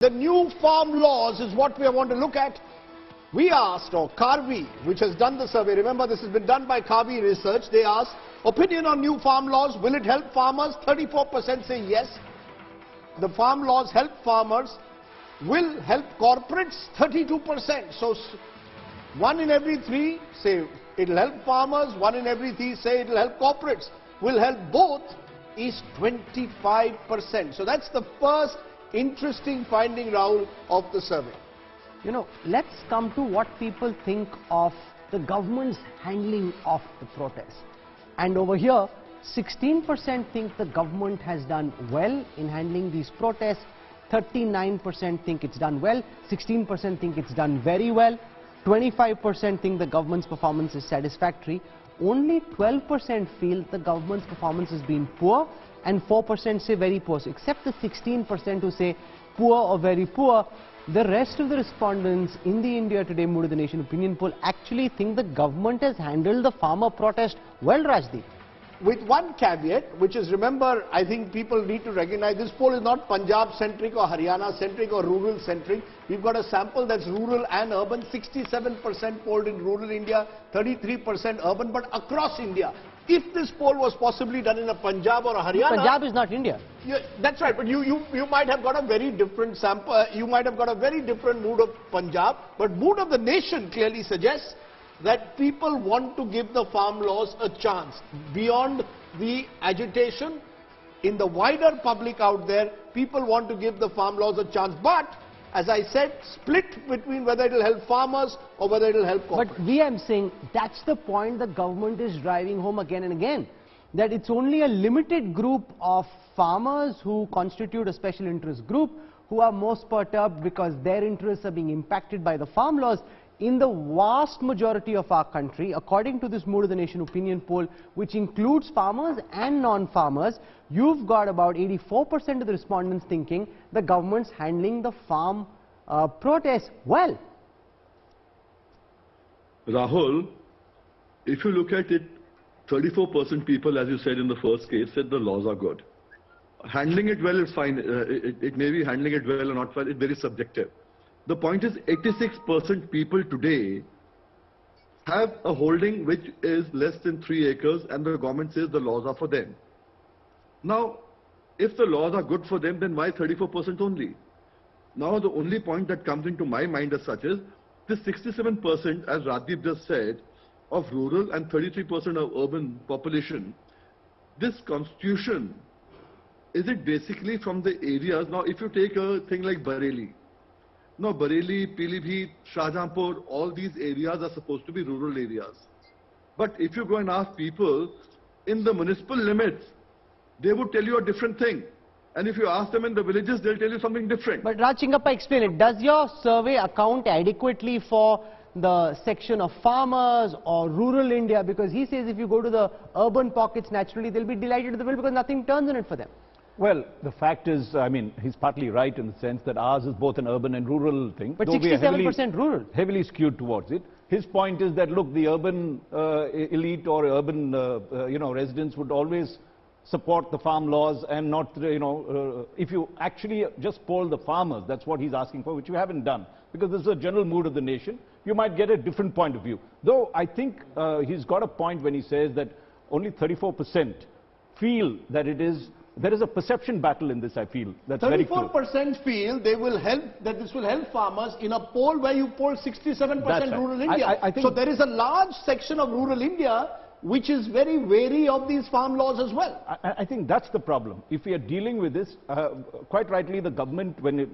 The new farm laws is what we want to look at. We asked, or Karvi, which has done the survey, remember this has been done by Karvi Research, they asked, opinion on new farm laws, will it help farmers? 34% say yes. The farm laws help farmers. Will help corporates? 32%. So, 1 in every 3 say it will help farmers, 1 in every 3 say it will help corporates. Will help both is 25%. So, that's the first interesting finding, Rahul, of the survey. You know, let's come to what people think of the government's handling of the protest. And over here, 16% think the government has done well in handling these protests, 39% think it's done well, 16% think it's done very well, 25% think the government's performance is satisfactory, only 12% feel the government's performance has been poor, and 4% say very poor. So except the 16% who say poor or very poor, the rest of the respondents in the India Today Mood of the Nation opinion poll actually think the government has handled the farmer protest well, Rajdeep. With one caveat, which is, remember, I think people need to recognize this poll is not Punjab-centric or Haryana-centric or rural-centric. We've got a sample that's rural and urban, 67% polled in rural India, 33% urban, but across India. If this poll was possibly done in a Punjab or a Haryana... Punjab is not India. Yeah, that's right, but you might have got a very different sample, you might have got a very different mood of Punjab, but mood of the nation clearly suggests that people want to give the farm laws a chance. Beyond the agitation, in the wider public out there, people want to give the farm laws a chance. But, as I said, split between whether it will help farmers or whether it will help corporates. But VM Singh, that's the point the government is driving home again and again. That it's only a limited group of farmers who constitute a special interest group who are most perturbed because their interests are being impacted by the farm laws. In the vast majority of our country, according to this Mood of the Nation opinion poll, which includes farmers and non-farmers, you've got about 84% of the respondents thinking the government's handling the farm protest well. Rahul, if you look at it, 34% people, as you said in the first case, said the laws are good. Handling it well is fine. It may be handling it well or not well, it's very subjective. The point is 86% people today have a holding which is less than 3 acres and the government says the laws are for them. Now, if the laws are good for them, then why 34% only? Now, the only point that comes into my mind as such is this 67%, as Rajdeep just said, of rural and 33% of urban population, this constitution, is it basically from the areas? Now, if you take a thing like Bareilly, no, Bareilly, Pilibhit, Shahjahanpur, all these areas are supposed to be rural areas. But if you go and ask people in the municipal limits, they would tell you a different thing. And if you ask them in the villages, they'll tell you something different. But Raj Chingappa, explain it. Does your survey account adequately for the section of farmers or rural India? Because he says if you go to the urban pockets, naturally they'll be delighted with the bill because nothing turns in it for them. Well, the fact is, I mean, he's partly right in the sense that ours is both an urban and rural thing. But 67% rural. Heavily skewed towards it. His point is that, look, the urban elite or urban, residents would always support the farm laws and not, if you actually just poll the farmers, that's what he's asking for, which you haven't done. Because this is a general mood of the nation. You might get a different point of view. Though I think he's got a point when he says that only 34% feel that it is. There is a perception battle in this, I feel. That's very clear. 34% feel they will help, that this will help farmers in a poll where you poll 67% right. rural India. I think so there is a large section of rural India which is very wary of these farm laws as well. I think that's the problem. If we are dealing with this, quite rightly the government, when if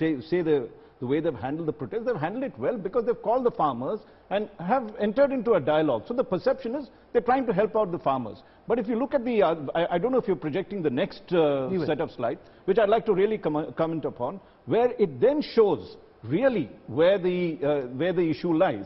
you say the way they've handled the protest, they've handled it well because they've called the farmers and have entered into a dialogue. So the perception is they're trying to help out the farmers. But if you look at the, I don't know if you're projecting the next set of slides, which I'd like to really comment upon, where it then shows really where the issue lies.